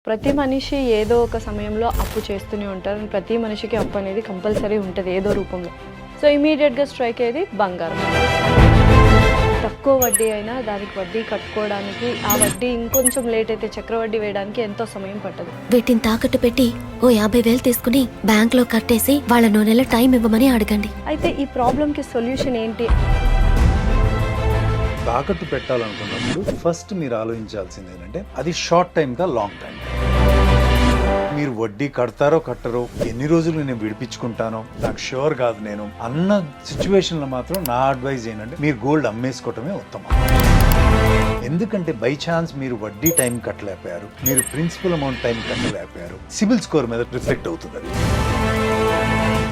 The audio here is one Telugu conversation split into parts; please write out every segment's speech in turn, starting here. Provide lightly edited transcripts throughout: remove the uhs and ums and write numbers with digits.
ప్రతి మనిషి ఏదో ఒక సమయంలో అప్పు చేస్తూనే ఉంటారు. ప్రతి మనిషికి అప్పు అనేది కంపల్సరీ ఉంటుంది ఏదో రూపంలో. సో ఇమీడియట్గా స్ట్రైక్ అయ్యేది బంగారం. తక్కువ వడ్డీ అయినా దానికి వడ్డీ కట్టుకోవడానికి, ఆ వడ్డీ ఇంకొంచెం లేట్ అయితే చక్రవడ్డీ వేయడానికి ఎంతో సమయం పట్టదు. వీటిని తాకట్టు పెట్టి ఓ 50,000 తీసుకుని బ్యాంక్ లో కట్టేసి వాళ్ళ 9 నెలల టైం ఇవ్వమని అడగండి. అయితే ఈ ప్రాబ్లంకి సొల్యూషన్ ఏంటి? తాకట్టు పెట్టాలనుకున్నప్పుడు ఫస్ట్ మీరు ఆలోచించాల్సింది ఏంటంటే అది షార్ట్ టైం కా లాంగ్ టైం. మీరు వడ్డీ కడతారో కట్టరో, ఎన్ని రోజులు నేను విడిపించుకుంటానో నాకు షూర్ కాదు నేను అన్న సిచ్యువేషన్లో మాత్రం నా అడ్వైజ్ ఏంటంటే మీరు గోల్డ్ అమ్మేసుకోవటమే ఉత్తమం. ఎందుకంటే బై ఛాన్స్ మీరు వడ్డీ టైం కట్టలేకపోయారు, మీరు ప్రిన్సిపల్ అమౌంట్ టైం కట్టలేకపోయారు, సిబిల్ స్కోర్ మీద రిఫ్లెక్ట్ అవుతుంది. అది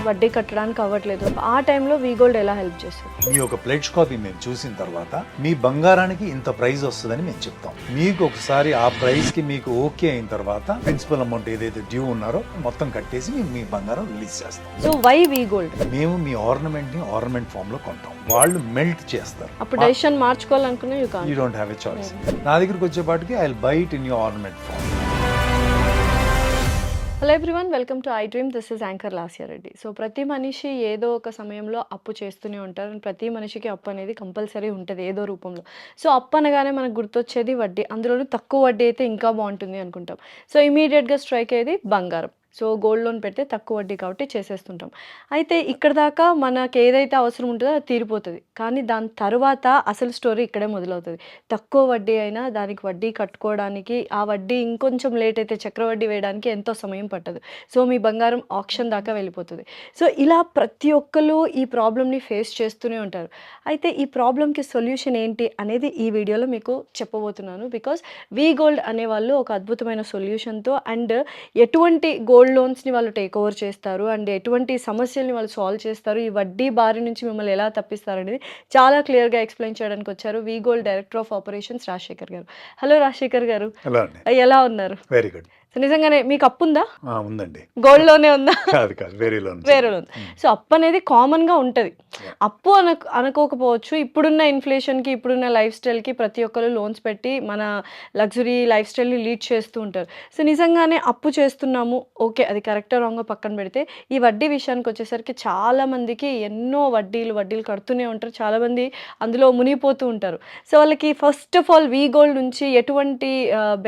వడ్డీ కట్టడానికి అవ్వట్లేదు, ఆ టైంలో వీ గోల్డ్ ఎలా హెల్ప్ చేస్తుంది? మీ ఒక ప్లెడ్జ్ కాపీ మేము చూసిన తర్వాత మీ బంగారానికి ఇంత ప్రైస్ వస్తుందని మేము చెప్తాం. మీకు ఒకసారి ఆ ప్రైస్ కి మీకు ఓకే అయిన తర్వాత ప్రిన్సిపల్ అమౌంట్ ఏదైతే డ్యూ ఉన్నారో మొత్తం కట్టేసి మేము మీ బంగారం రిలీజ్ చేస్తాం. So why V Gold? మేము మీ ఆర్నమెంట్ ని ఆర్నమెంట్ ఫామ్ లో కొంటాం, వాళ్ళు మెల్ట్ చేస్తారు. అప్పుడు డెసిషన్ మార్చుకోవాలనుకున్నా you don't have a choice. నా దగ్గరికి వచ్చేపాటికి I will buy it in your ornament form. Hello everyone, welcome to I Dream. This is anchor Lasya Reddy. So ప్రతి మనిషి ఏదో ఒక సమయంలో అప్పు చేస్తూనే ఉంటారు. ప్రతి మనిషికి అప్పు అనేది కంపల్సరీ ఉంటుంది ఏదో రూపంలో. సో అప్పు అనగానే మనకు గుర్తొచ్చేది వడ్డీ, అందులోనూ తక్కువ వడ్డీ అయితే ఇంకా బాగుంటుంది అనుకుంటాం. సో ఇమీడియట్గా స్ట్రైక్ అయ్యేది బంగారం. సో గోల్డ్ లోన్ పెడితే తక్కువ వడ్డీ కాబట్టి చేసేస్తుంటాం. అయితే ఇక్కడ దాకా మనకు ఏదైతే అవసరం ఉంటుందో అది తీరిపోతుంది, కానీ దాని తర్వాత అసలు స్టోరీ ఇక్కడే మొదలవుతుంది. తక్కువ వడ్డీ అయినా దానికి వడ్డీ కట్టుకోవడానికి, ఆ వడ్డీ ఇంకొంచెం లేట్ అయితే చక్రవడ్డీ వేయడానికి ఎంతో సమయం పట్టదు. సో మీ బంగారం ఆక్షన్ దాకా వెళ్ళిపోతుంది. సో ఇలా ప్రతి ఒక్కరు ఈ ప్రాబ్లమ్ని ఫేస్ చేస్తూనే ఉంటారు. అయితే ఈ ప్రాబ్లంకి సొల్యూషన్ ఏంటి అనేది ఈ వీడియోలో మీకు చెప్పబోతున్నాను. బికాస్ వీ గోల్డ్ అనేవాళ్ళు ఒక అద్భుతమైన సొల్యూషన్తో అండ్ ఎటువంటి గోల్డ్ లోన్స్ని వాళ్ళు టేక్ ఓవర్ చేస్తారు అండ్ ఎటువంటి సమస్యల్ని వాళ్ళు సాల్వ్ చేస్తారు, ఈ వడ్డీ బారి నుంచి మిమ్మల్ని ఎలా తప్పిస్తారు అనేది చాలా క్లియర్గా ఎక్స్ప్లెయిన్ చేయడానికి వచ్చారు we gold director of operations Rajasekhar గారు. హలో రాజశేఖర్ గారు, ఎలా ఉన్నారు? Very good. సో నిజంగానే మీకు అప్పు ఉందా? ఉందండి. గోల్డ్ లోనే ఉందా? వేరే లోన్. సో అప్పు అనేది కామన్ గా ఉంటది. అప్పు అనుకోకపోవచ్చు. ఇప్పుడున్న ఇన్ఫ్లేషన్కి, ఇప్పుడున్న లైఫ్ స్టైల్కి ప్రతి ఒక్కరు లోన్స్ పెట్టి మన లగ్జరీ లైఫ్ స్టైల్ని లీడ్ చేస్తూ ఉంటారు. సో నిజంగానే అప్పు చేస్తున్నాము, ఓకే అది కరెక్టా రాంగో పక్కన పెడితే, ఈ వడ్డీ విషయానికి వచ్చేసరికి చాలా మందికి ఎన్నో వడ్డీలు కడుతూనే ఉంటారు. చాలా మంది అందులో మునిగిపోతూ ఉంటారు. సో వాళ్ళకి first of all we gold నుంచి ఎటువంటి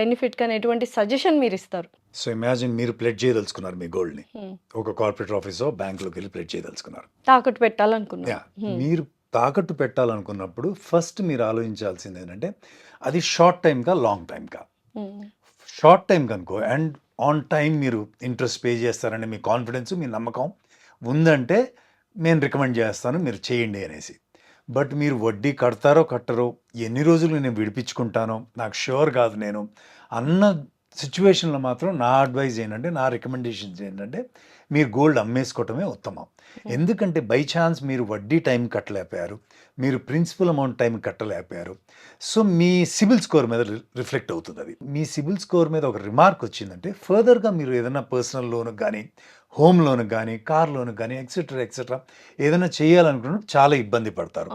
బెనిఫిట్ కానీ ఎటువంటి సజెషన్ మీరు ఇస్తారు? సో ఇమాజిన్ మీరు ప్లెడ్ చేయదలుచుకున్నారు మీ గోల్డ్ ని, ఒక కార్పొరేట్ ఆఫీసో బ్యాంక్ లోకి వెళ్ళి ప్లెడ్ చేయదలుచుకున్నారు, తాకట్టు పెట్టాలనుకున్నారు. మీరు తాకట్టు పెట్టాలనుకున్నప్పుడు ఫస్ట్ మీరు ఆలోచించాల్సింది ఏంటంటే అది షార్ట్ టైం కా లాంగ్ టైం కా. షార్ట్ టైం కనుకో అండ్ ఆన్ టైం మీరు ఇంట్రెస్ట్ పే చేస్తారని మీ కాన్ఫిడెన్స్, మీ నమ్మకం ఉందంటే నేను రికమెండ్ చేస్తాను మీరు చేయండి అనేసి. బట్ మీరు వడ్డీ కడతారో కట్టరో, ఎన్ని రోజులు నేను విడిపించుకుంటానో నాకు షూర్ కాదు నేను అన్న సిచ్యువేషన్లో మాత్రం నా అడ్వైజ్ ఏంటంటే, నా రికమెండేషన్స్ ఏంటంటే మీరు గోల్డ్ అమ్మేసుకోవటమే ఉత్తమం. ఎందుకంటే బై ఛాన్స్ మీరు వడ్డీ టైం కట్టలేకపోయారు, మీరు ప్రిన్సిపల్ అమౌంట్ టైం కట్టలేకపోయారు, సో మీ సిబిల్ స్కోర్ మీద రిఫ్లెక్ట్ అవుతుంది. అది మీ సిబిల్ స్కోర్ మీద ఒక రిమార్క్ వచ్చిందంటే ఫర్దర్గా మీరు ఏదైనా పర్సనల్ లోన్ కానీ, హోమ్ లోన్ కానీ, కార్ లోన్ కానీ ఎక్సెట్రా ఏదైనా చేయాలనుకున్నప్పుడు చాలా ఇబ్బంది పడతారు.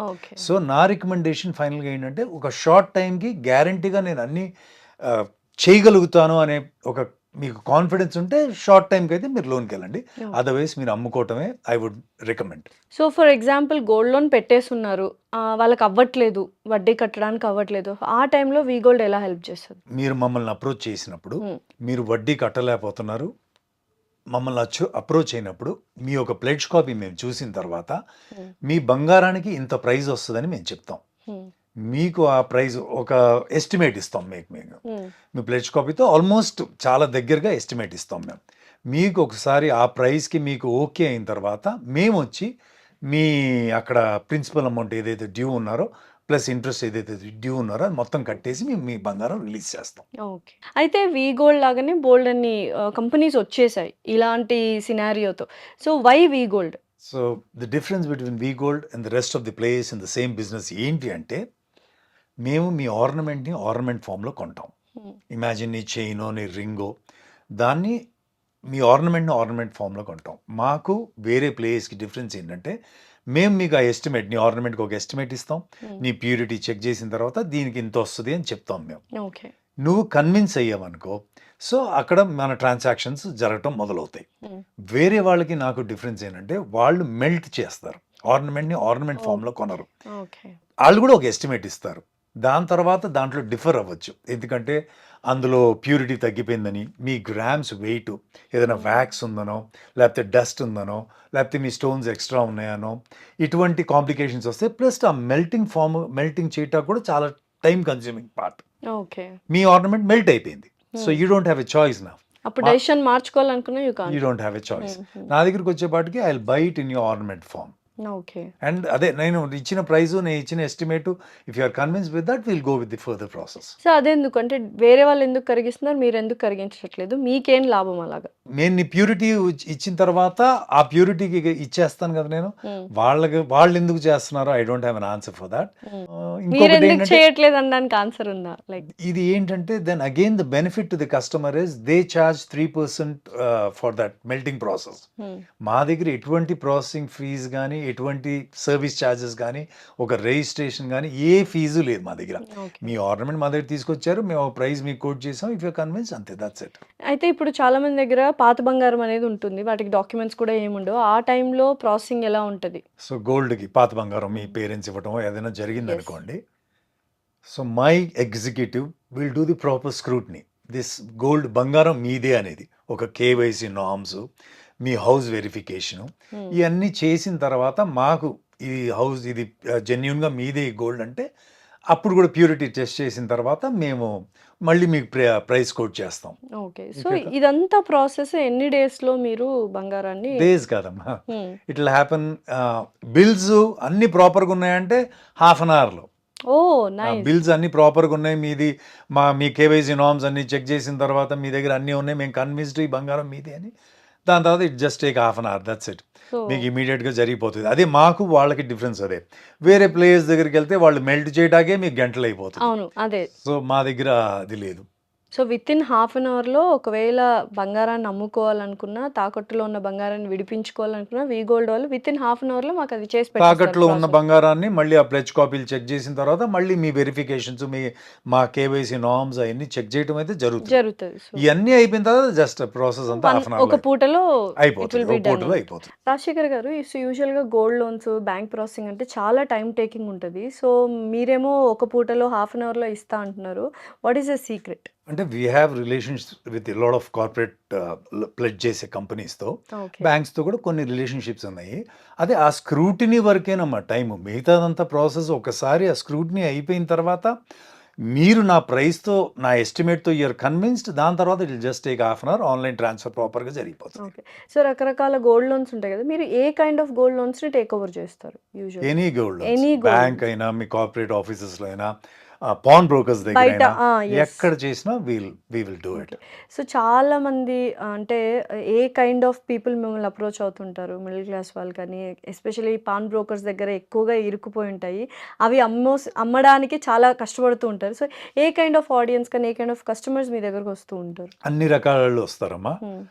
సో నా రికమెండేషన్ ఫైనల్గా ఏంటంటే ఒక షార్ట్ టైంకి గ్యారంటీగా నేను అన్నీ చేయగలుగుతాను అనే ఒక మీకు కాన్ఫిడెన్స్ ఉంటే షార్ట్ టైంకి అయితే మీరు లోన్కి వెళ్ళండి. అదర్వైజ్ మీరు అమ్ముకోవటమే I would recommend. So for example gold loan పెట్టేస్తున్నారు, వాళ్ళకి అవ్వట్లేదు, వడ్డీ కట్టడానికి అవ్వట్లేదు, ఆ టైంలో వీ గోల్డ్ ఎలా హెల్ప్ చేస్తుంది? మీరు మమ్మల్ని అప్రోచ్ చేసినప్పుడు, మీరు వడ్డీ కట్టలేకపోతున్నారు, మమ్మల్ని అప్రోచ్ అయినప్పుడు మీ ఒక ప్లెడ్జ్ కాపీ మేము చూసిన తర్వాత మీ బంగారానికి ఇంత ప్రైస్ వస్తుందని మేము చెప్తాం. మీకు ఆ ప్రైస్ ఒక ఎస్టిమేట్ ఇస్తాం. మేము మీ ప్లెడ్జ్ కాపీతో ఆల్మోస్ట్ చాలా దగ్గరగా ఎస్టిమేట్ ఇస్తాం. మీకు ఒకసారి ఆ ప్రైస్కి మీకు ఓకే అయిన తర్వాత మేము వచ్చి మీ అక్కడ ప్రిన్సిపల్ అమౌంట్ ఏదైతే డ్యూ ఉన్నారో ప్లస్ ఇంట్రెస్ట్ ఏదైతే డ్యూ ఉన్నారో అది మొత్తం కట్టేసి మేము మీ బంగారం రిలీజ్ చేస్తాం. ఓకే. అయితే వీ గోల్డ్ లాగానే బోల్డ్ అన్ని కంపెనీస్ వచ్చేసాయి ఇలాంటి సినారియోతో. So why V Gold? So the difference between V Gold and the rest of the place in the same business ఏంటి అంటే, మేము మీ ఆర్నమెంట్ని ఆర్నమెంట్ ఫామ్లో కొంటాం. ఇమాజిన్ నీ చైనో, నీ రింగో, దాన్ని మీ ఆర్నమెంట్ని ఆర్నమెంట్ ఫామ్లో కొంటాం. మాకు వేరే ప్లేస్కి డిఫరెన్స్ ఏంటంటే, మేము మీకు ఆ ఎస్టిమేట్, నీ ఆర్నమెంట్కి ఒక ఎస్టిమేట్ ఇస్తాం, నీ ప్యూరిటీ చెక్ చేసిన తర్వాత దీనికి ఇంత వస్తుంది అని చెప్తాం మేము. నువ్వు కన్విన్స్ అయ్యావనుకో, సో అక్కడ మన ట్రాన్సాక్షన్స్ జరగటం మొదలవుతాయి. హ్మ్. వేరే వాళ్ళకి నాకు డిఫరెన్స్ ఏంటంటే వాళ్ళు మెల్ట్ చేస్తారు. ఆర్నమెంట్‌ని ఆర్నమెంట్ ఓహ్! ఫార్మ్‌లో కొనరు. ఓకే. ఆళ్ళు కూడా ఒక ఎస్టిమేట్ ఇస్తారు. దాని తర్వాత దాంట్లో డిఫర్ అవ్వచ్చు. ఎందుకంటే అందులో ప్యూరిటీ తగ్గిపోయిందని, మీ గ్రామ్స్ వెయిట్ ఏదైనా హ్మ్. వ్యాక్స్ ఉందనో, లేకపోతే డస్ట్ ఉందనో, లేకపోతే మీ స్టోన్స్ ఎక్స్ట్రా ఉన్నాయనో, ఇటువంటి కాంప్లికేషన్స్ వస్తాయి. ప్లస్ ఆ మెల్టింగ్ చేయటానికి కూడా చాలా టైమ్ కన్స్యూమింగ్ పార్ట్. ఓకే. మీ ఆర్నమెంట్ మెల్ట్ అయిపోయింది. So hmm. You don't have a choice now. అప్పుడు మా డెసిషన్ మార్చుకోవాలనుకున్నా you you can't. Don't have a choice. Hmm. Hmm. నా దగ్గరికి వచ్చేపాటికి I will buy it in your ornament form. Okay. And అదే నేను ఇచ్చిన ప్రైజు, నేను ఇచ్చిన estimate, if you are convinced with that will go with the further process. So, అదెందుకు? అంటే వేరే వాళ్ళెందుకు కరిగిస్తున్నారు? మీరెందుకు కరిగించట్లేదు? మీకేం లాభం అలాగా? నేను నీ ప్యూరిటీ ఇచ్చిన తర్వాత ఆ ప్యూరిటీకి ఇచ్చేస్తాను కదా నేను. హ్మ్. వాళ్ళెందుకు చేస్తున్నారో I don't have an answer for that. హ్మ్. ఇంకొకటి మీరెందుకు ఏంటంటే చేయట్లేదనడానికి ఆన్సర్ ఉందా? లైక్ ఇది ఏంటంటే then again the benefit to the customer is they charge 3% for that melting process. Hmm. మా దగ్గర ఎటువంటి ప్రాసెసింగ్ ఫీజ్ గానీ, ఎటువంటి సర్వీస్ చార్జెస్ గానీ, ఒక రిజిస్ట్రేషన్ గానీ ఏ ఫీజు లేదు మా దగ్గర. ఓకే. మీ ఆర్నమెంట్ మా దగ్గర తీసుకొచ్చారు. మేము ఒక ప్రైస్ మీకు కోట్ చేసాం. ఇఫ్ యూ ఆర్ కన్విన్స్ అంతే, దట్స్ ఇట్. అయితే ఇప్పుడు చాలా మంది దగ్గర పాత బంగారం అనేది ఉంటుంది. వాటికి డాక్యుమెంట్స్ కూడా ఏముండవు. ఆ టైంలో ప్రాసెసింగ్ ఎలా ఉంటది? సో గోల్డ్‌కి పాత బంగారం మీ హ్మ్. పేరెంట్స్ ఇవ్వటం ఏదైనా యెస్. జరిగిందనుకోండి. So my executive will do the proper scrutiny. This gold బంగారం మీదే అనేది ఒక కేవైసీ నార్మ్స్, మీ హౌస్ వెరిఫికేషను, హ్మ్. ఇవన్నీ చేసిన తర్వాత మాకు ఈ హౌస్ ఇది జెన్యూన్‌గా మీదే ఈ గోల్డ్ అంటే అప్పుడు కూడా ప్యూరిటీ టెస్ట్ చేసిన తర్వాత మేము మళ్ళీ మీకు ప్రైస్ కోట్ చేస్తాం. ఓకే. సో, ఇఫ్ యూ ఇదంతా ప్రాసెస్ ఎన్ని డేస్‌లో మీరు బంగారాన్ని డేస్ కాదమ్మా. హ్మ్. It will happen. బిల్స్ అన్నీ ప్రాపర్‌గా ఉన్నాయంటే హాఫ్ అన్ అవర్‌లో. ఓహ్! నైస్. బిల్స్ అన్నీ ప్రాపర్‌గా ఉన్నాయి. మీ కేవైసీ నార్మ్స్ అన్నీ చెక్ చేసిన తర్వాత మీ దగ్గర అన్నీ ఉన్నాయి. మేము కన్విన్స్డ్ ఈ బంగారం మీదే అని. దాని తర్వాత it just take half an hour, that's it. So మీకు ఇమ్మీడియేట్‌గా జరిగిపోతది. అదే మాకు వాళ్ళకి డిఫరెన్స్ అదే. వేరే ప్లేయర్స్ దగ్గరికెళ్తే వాళ్ళు మెల్ట్ చేయటానికే మీకు గంటలయిపోతది. అవును. అదే. సో మా దగ్గర అది లేదు. సో, వితిన్ హాఫ్ అన్ అవర్‌లో ఒకవేళ బంగారాన్ని అమ్ముకోవాలనుకున్నా, తాకట్టులో ఉన్న బంగారాన్ని విడిపించుకోవాలనుకున్నా, వీ గోల్డ్ వాళ్ళు వితిన్ హాఫ్ అన్ అవర్‌లో మాకది చేసి పెట్టేస్తారు తాకట్టులో ఉన్న ప్రాసెస్. బంగారాన్ని మళ్ళీ ఆ ప్లెడ్జ్ కాపీలు చెక్ చేసిన తర్వాత మళ్ళీ మీ వెరిఫికేషన్స్, మా కేవైసీ నార్మ్స్ అయన్నీ చెక్ చేయటం అయితే జరుగుతది. జరుగుతది. సో, ఇయన్నీ అయిపోయిన తర్వాత జస్ట్ ప్రాసెస్ అంతా హాఫ్ అన్ ఒక అవర్‌లో పూటలో ఇట్ అయిపోతది. విల్ ఒక బి డన్ పూటలో అన్నట్టు. అయిపోతది. రాజశేఖర్ గారు, యూజువల్‌గా గోల్డ్ లోన్స్, బ్యాంక్ ప్రాసెసింగ్ అంటే చాలా టైమ్ టేకింగ్ ఉంటది. సో, మీరేమో ఒక పూటలో హాఫ్ అన్ అవర్‌లో ఇస్తా అంటున్నారు. What is the secret? అంటే we have relations with a lot of corporate pledge చేసే కంపెనీస్‌తో. ఓకే. బ్యాంక్స్‌తో కూడా కొన్ని రిలేషన్‌షిప్స్ ఉన్నాయి. అదే ఆ స్క్రూటినీ వరకేనమ్మా టైము. మిగతాదంతా ప్రాసెస్ ఒకసారి ఆ స్క్రూటినీ అయిపోయిన తర్వాత మీరు నా ప్రైస్‌తో, నా ఎస్టిమేట్‌తో యూ ఆర్ కన్విన్స్డ్. దాని తర్వాత it will just take half an hour online transfer ప్రాపర్‌గా జరిగిపోతది. ఓకే. సో, రకరకాల గోల్డ్ లోన్స్ ఉంటాయి కదా! మీరు ఏ కైండ్ ఆఫ్ గోల్డ్ లోన్స్‌ని టేక్ ఓవర్ చేస్తారు usually? Any gold loans. Any gold bank loans. అయినా, మీ కార్పొరేట్ ఆఫీసెస్‌లో అయినా, పాన్ బ్రోకర్స్ బయట దగ్గరైనా, యెస్. ఎక్కడ చేసినా we will do it. Okay. So, చాలామంది అంటే ఏ కైండ్ ఆఫ్ పీపుల్ మిమ్మల్ని అప్రోచ్ అవుతుంటారు? మిడిల్ క్లాస్ వాళ్ళు కానీ, ఎస్పెషల్లీ పాన్ బ్రోకర్స్ దగ్గర ఎక్కువగా ఇరుక్కుపోయి ఉంటాయి. అవి అమ్మడానికి చాలా కష్టపడుతూ ఉంటారు. సో, ఏ కైండ్ ఆఫ్ ఆడియన్స్ కానీ, ఏ కైండ్ ఆఫ్ కస్టమర్స్ మీ దగ్గరకు వస్తూ ఉంటారు? అన్ని రకాలోళ్ళు వస్తారమ్మా. Hmm.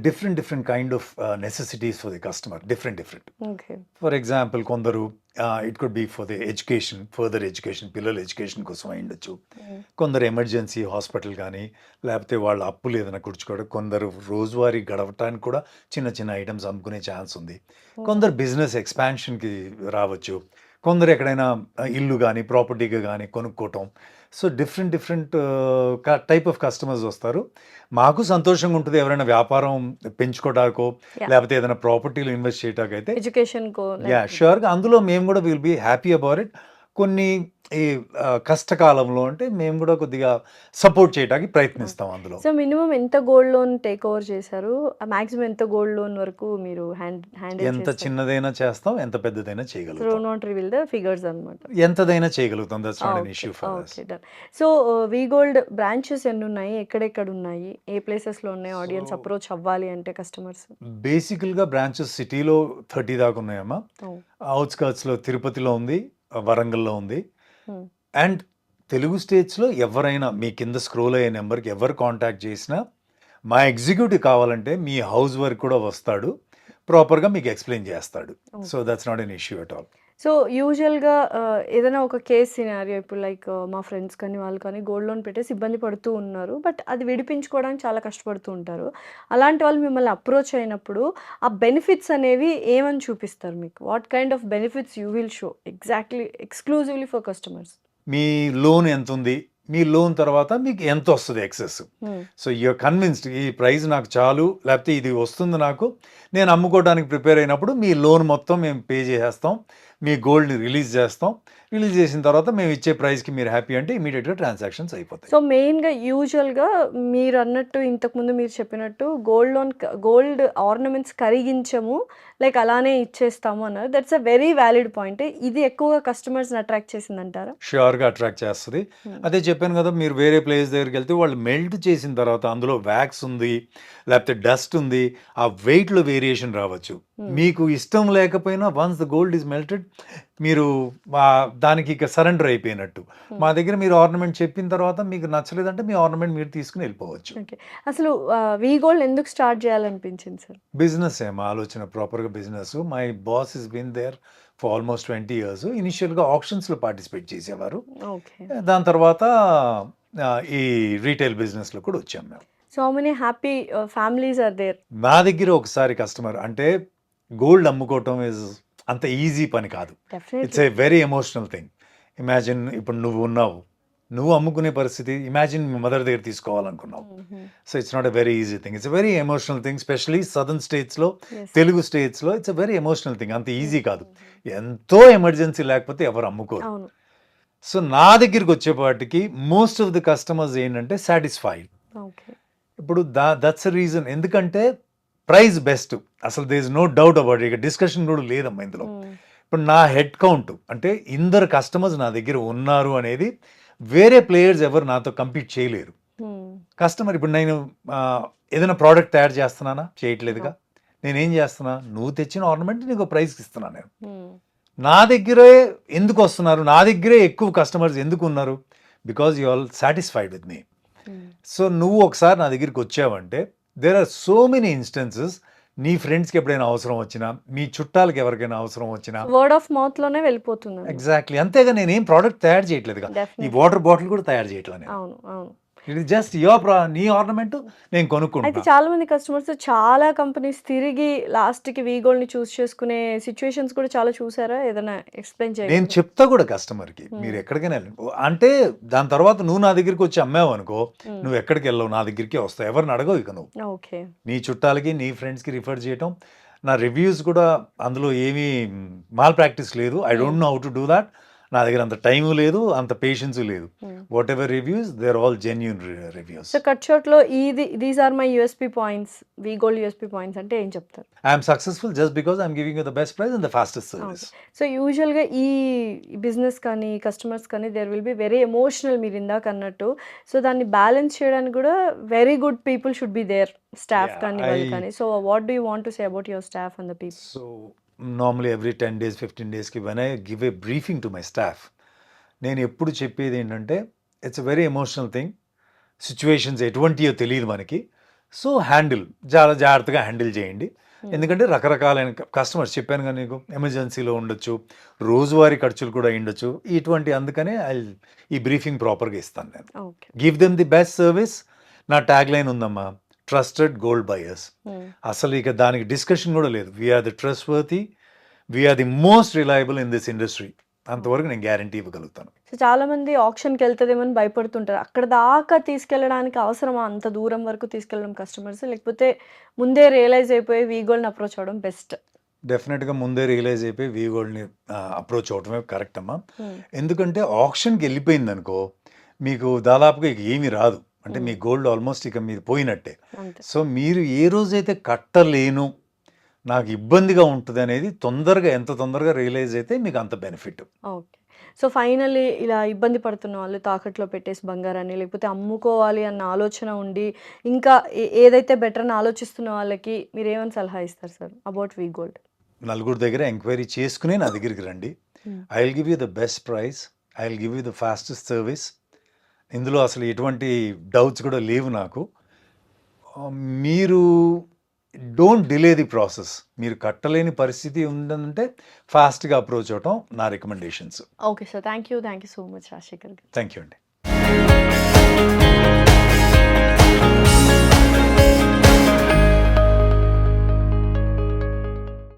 Different kind of necessities for the customer. Different. Okay. For example కొందరు it could be for the education, further education, పిల్లల ఎడ్యుకేషన్ కోసం అయ్యుండొచ్చు. హ్మ్. కొందరు ఎమర్జెన్సీ హాస్పిటల్ కానీ, లేకపోతే వాళ్ళ అప్పులు ఏదైనా కూర్చుకోవడం, కొందరు రోజువారీ గడవటానికి కూడా చిన్న ఐటమ్స్ అమ్ముకునే ఛాన్స్ ఉంది. హ్మ్. కొందరు బిజినెస్ ఎక్స్పాన్షన్‌కి రావచ్చు. కొందరు ఎక్కడైనా ఇల్లు గానీ, ప్రాపర్టీగా గానీ కొనుక్కోవటం. So, different type of customers వస్తారు. మాకు సంతోషంగా ఉంటది ఎవరైనా వ్యాపారం పెంచుకోవడానికో, యాహ్! లేకపోతే ఏదైనా ప్రాపర్టీలో ఇన్వెస్ట్ చేయటానికైతే ఎడ్యుకేషన్‌కో యాహ్! లైక్ ష్యూర్‌గా అందులో మేము గూడా will be happy about it. కొన్ని ఈ కష్టకాలంలో అంటే మేము గూడా కొద్దిగా సపోర్ట్ చేయటానికి ఓకే. ప్రయత్నిస్తాం అందులో. సో, మినిమమ్ ఎంత గోల్డ్ లోన్ టేక్ ఓవర్ చేశారు? మాక్సిమం ఎంత గోల్డ్ లోన్ వరకు మీరు హ్యాండిల్ ఎంత చేస్తారు? చిన్నదైనా చేస్తాం, ఎంత పెద్దదైనా సో, చేయగలుగుతాం. నాట్ రివీల్ ద ఫిగర్స్ అన్నమాట. ఎంతదైనా చేయగలుగుతాం. That's not an okay. Issue for us. Okay. Done. So, V Gold branches ఎన్నున్నాయి? ఎక్కడెక్కడున్నాయి? ఏ ప్లేసెస్‌లో ఉన్నాయి ఆడియన్స్ సో, అప్రోచ్ అవ్వాలి అంటే కస్టమర్స్? బేసికల్‌గా బ్రాంచెస్ సిటీలో 30 దాకా ఉన్నాయమ్మా. ఓహ్! ఔట్‌స్కర్ట్స్‌లో తిరుపతిలో ఉంది, వరంగల్‌లో ఉంది. హ్మ్. అండ్ తెలుగు స్టేట్స్‌లో ఎవరైనా మీ కింద స్క్రోల్ అయ్యే నంబర్‌కి ఎవరు కాంటాక్ట్ చేసినా, మా ఎగ్జిక్యూటివ్ కావాలంటే మీ హౌస్ వరకు కూడా వస్తాడు. ప్రాపర్‌గా మీకు ఎక్స్‌ప్లెయిన్ చేస్తాడు. So, okay. That's not an issue at all. So, యూజువల్‌గా ఏదైనా ఒక కేస్ సినారియో ఇప్పుడు లైక్ మా ఫ్రెండ్స్ కానీ, వాళ్ళు కానీ గోల్డ్ లోన్ పెట్టేసి ఇబ్బంది పడుతూ ఉన్నారు. బట్ అది విడిపించుకోవడానికి చాలా కష్టపడుతూ ఉంటారు. అలాంటి వాళ్ళు మిమ్మల్ని అప్రోచ్ అయినప్పుడు ఆ బెనిఫిట్స్ అనేవి ఏమని చూపిస్తారు మీకు? What kind of benefits you will show exactly exclusively for customers? Me loan ఎంతుంది? మీ లోన్ తర్వాత మీకు ఎంతొస్తది ఎక్సెస్? హ్మ్. సో, యూఆర్ కన్విన్స్డ్ ఈ ప్రైస్ నాకు చాలు, లేకపోతే ఇది వస్తుంది నాకు, నేను అమ్ముకోవడానికి ప్రిపేర్ అయినప్పుడు మీ లోన్ మొత్తం మేము పే చేసేస్తాం. మీ గోల్డ్‌ని రిలీజ్ చేస్తాం. రిలీజ్ చేసిన తర్వాత మేము ఇచ్చే ప్రైస్‌కి మీరు హ్యాపీ అంటే ఇమ్మీడియేట్‌గా ట్రాన్సాక్షన్స్ అయిపోతాయి. సో, మెయిన్‌గా యూజువల్‌గా మీరన్నట్టు ఇంతకుముందు మీరు చెప్పినట్టు గోల్డ్ ఆర్నమెంట్స్ కరిగించము. లైక్ అలానే ఇచ్చేస్తాము అన్నారు. That's a very valid point. ఇది ఎక్కువగా కస్టమర్స్‌ని అట్రాక్ట్ చేసిందంటారా? ష్యూర్‌గా అట్రాక్ట్ చేస్తది. హ్మ్. అదే చెప్పాను కదా! మీరు వేరే ప్లేస్ దగ్గరికెళ్తే వాళ్ళు మెల్ట్ చేసిన తర్వాత అందులో వ్యాక్స్ ఉంది, లేకపోతే డస్ట్ ఉంది. ఆ వెయిట్‌లో వేరియేషన్ రావచ్చు. హ్మ్. మీకు ఇష్టం లేకపోయినా once the gold is melted మీరు దానికి ఇక సరెండర్ అయిపోయినట్టు. మా హ్మ్. దగ్గర మీరు ఆర్నమెంట్ చెప్పిన తర్వాత మీకు నచ్చలేదంటే మీ ఆర్నమెంట్ మీరు తీసుకొని వెళ్ళిపోవచ్చు. ఓకే. అసలు వి గోల్డ్ ఎందుకు స్టార్ట్ చేయాలనిపించింది సార్? బిజినెస్ మా ఆలోచన ప్రాపర్‌గా business. My boss has been there for almost 20 years. ఇనిషియల్‌గా ఆక్షన్స్‌లో పార్టిసిపేట్ చేసేవారు. ఓకే. దాని తర్వాత ఈ రీటైల్ బిజినెస్‌లో కూడా వచ్చాం మేము. So, how many happy families are there? నా దగ్గర ఒకసారి కస్టమర్ అంటే గోల్డ్ అమ్ముకోవటం ఈజ్ అంత ఈజీ పని కాదు. Definitely. It's a very emotional thing. Imagine ఇప్పుడు నువ్వు ఉన్నావు. నువ్వు అమ్ముకునే పరిస్థితి ఇమాజిన్ మీ మదర్ దగ్గర తీసుకోవాలనుకున్నావు. హుహు. So it's not a very easy thing. It's a very emotional thing. Specially southern స్టేట్స్‌లో, యెస్. తెలుగు స్టేట్స్‌లో it's a very emotional thing. అంత ఈజీ కాదు. ఎంతో ఎమర్జెన్సీ లేకపోతే ఎవరు అమ్ముకోరు. అవును. సో నా దగ్గరికి వచ్చేపాటికి మోస్ట్ ఆఫ్ ది కస్టమర్స్ ఏంటంటే సాటిస్ఫైడ్. ఓకే. ఇప్పుడు దట్స్ ఎ రీజన్. ఎందుకంటే ప్రైస్ బెస్ట్. అసలు there is no doubt about it. ఇక డిస్కషన్ కూడా లేదమ్మా ఇందులో. హ్మ్. ఇప్పుడు నా హెడ్ కౌంట్ అంటే ఇందరు కస్టమర్స్ నా దగ్గర ఉన్నారు అనేది వేరే ప్లేయర్స్ ఎవరు నాతో కంపీట్ చేయలేరు. హ్మ్. కస్టమర్ ఇప్పుడు నేను ఏదైనా ప్రోడక్ట్ తయారు చేస్తున్నానా? చేయట్లేదుగా. No. నేనేం చేస్తున్నా? నువ్వు తెచ్చిన ఆర్నమెంట్ నీకు ప్రైస్‌కి ఇస్తున్నా నేను. హ్మ్. నా దగ్గరే ఎందుకు వస్తున్నారు? నా దగ్గరే ఎక్కువ కస్టమర్స్ ఎందుకు ఉన్నారు? Because you all satisfied with me. Hmm. So నువ్వు ఒకసారి నా దగ్గరికి వచ్చావంటే there are so many instances నీ ఫ్రెండ్స్‌కి ఎప్పుడైనా అవసరం వచ్చినా, మీ చుట్టాలకి ఎవరికైనా అవసరం వచ్చినా వర్డ్ ఆఫ్ మౌత్‌లోనే వెళ్ళిపోతుందండి. ఎగ్జాక్ట్‌లీ. అంతేగా నేనేం ప్రొడక్ట్ తయారు చేయట్లేదుగా. ఈ డెఫినెట్లీ. వాటర్ బాటిల్ కూడా తయారు చేయట్లా నేను. అవును. అవును. ఇట్ ఈస్ జస్ట్ నీ ఆర్నమెంట్ నేను అయితే కొనుక్కుంటున్నా. చాలా మంది కస్టమర్స్ చాలా కంపెనీస్ తిరిగి లాస్ట్‌కి వి గోల్డ్‌ని చూస్ చేసుకునే సిట్యుయేషన్స్ కూడా చాలా చూసారా? ఏదైనా ఎక్స్‌ప్లెయిన్ నేను చేయగలరా? చెప్తా కూడా కస్టమర్‌కి. హ్మ్. మీరు ఎక్కడికైనా వెళ్ళండి. అంటే దాని తర్వాత నువ్వు నా దగ్గరికి వచ్చి అమ్మావనుకో, హ్మ్. నువ్వు ఎక్కడికి వెళ్ళవు నా దగ్గరికే వస్తావు. ఎవరిని అడగవు ఇక నువ్వు. ఓకే. నీ చుట్టాలకి, నీ ఫ్రెండ్స్‌కి రిఫర్ చేయటం. నా రివ్యూస్ కూడా అందులో ఏమీ మాల్ ప్రాక్టీస్ లేదు. I hmm. Don't know how to do that. నా దగ్గర అంత టైము లేదు, అంత పేషెన్సు లేదు. Hmm. Whatever reviews they are all genuine reviews. So, cut షార్ట్‌లో these are my USP points. V Gold USP points అంటే ఏం చెప్తారు? I am successful just because I am giving you the best price and the fastest service. Okay. So, యూజువల్‌గా ఈ బిజినెస్ కానీ, కస్టమర్స్ కానీ there will be very emotional మీరు ఇందాక అన్నట్టు. సో, దాన్ని బ్యాలెన్స్ చేయడానికి కూడా very good people should be there. Staff yeah! కానీ, వాళ్ళు కానీ. So, what do you want to say about your staff and the people? So normally every 10 days, 15 డేస్‌కి when I give a briefing to my staff నేను ఎప్పుడు చెప్పేది ఏంటంటే it's a very emotional thing. Situations ఎటువంటియో తెలియదు మనకి. సో చాలా జాగ్రత్తగా హ్యాండిల్ చేయండి. హ్మ్. ఎందుకంటే రకరకాలైన కస్టమర్స్ చెప్పానుగా నీకు ఎమర్జెన్సీలో ఉండొచ్చు, రోజువారీ ఖర్చులు కూడా అయ్యుండొచ్చు. ఇటువంటి అందుకనే ఈ బ్రీఫింగ్ ప్రాపర్‌గా ఇస్తాను నేను. Okay. Give them the best service. నా ట్యాగ్‌లైన్ ఉందమ్మా, ట్రస్టెడ్ గోల్డ్ బయర్స్. హ్మ్. అసలు ఇక దానికి డిస్కషన్ కూడా లేదు. We are the trustworthy, we are the most reliable in this industry. అంతవరకు నేను గ్యారంటీ ఇవ్వగలుగుతాను. సో, చాలామంది ఆక్షన్‌కెళ్తదేమో అని భయపడుతుంటారు. అక్కడ దాకా తీసుకెళ్ళడానికి అవసరమా? అంత దూరం వరకు తీసుకెళ్ళడం కస్టమర్స్? లేకపోతే ముందే రియలైజ్ అయిపోయి వి గోల్డ్‌ని అప్రోచ్ అవ్వడం బెస్ట్? డెఫినెట్‌గా ముందే రియలైజ్ అయిపోయి వి గోల్డ్‌ని అప్రోచ్ అవ్వటమే కరెక్ట్ అమ్మా. హ్మ్. ఎందుకంటే ఆక్షన్‌కి వెళ్ళిపోయిందనుకో మీకు దాదాపుగా ఇక ఏమీ రాదు. అంటే మీ హ్మ్. గోల్డ్ ఆల్మోస్ట్ ఇక మీది పోయినట్టే. అంతే. సో మీరు ఏ రోజైతే కట్టలేను, నాకు ఇబ్బందిగా ఉంటదనేది ఎంత తొందరగా రియలైజ్ అయితే మీకు అంత బెనిఫిట్. ఓకే. సో, ఫైనల్లీ ఇలా ఇబ్బంది పడుతున్న వాళ్ళు తాకట్టులో పెట్టేసి బంగారాన్ని లేకపోతే అమ్ముకోవాలి అన్న ఆలోచన ఉండి ఇంకా ఏదైతే బెటర్ అని ఆలోచిస్తున్న వాళ్ళకి మీరేమని సలహా ఇస్తారు సార్ అబౌట్ వి గోల్డ్? నలుగురు దగ్గర ఎంక్వైరీ చేసుకుని నా దగ్గరికి రండి. హ్మ్. I will give you the best price. I will give you the fastest service. ఇందులో అసలు ఎటువంటి డౌట్స్ కూడా లేవు నాకు. మీరు డోంట్ డిలే ది ప్రాసెస్. మీరు కట్టలేని పరిస్థితి ఉందంటే ఫాస్ట్‌గా అప్రోచ్ అవ్వటం నా recommendations. Okay sir. Thank you so much Rajasekhar garu. Thank you అండి.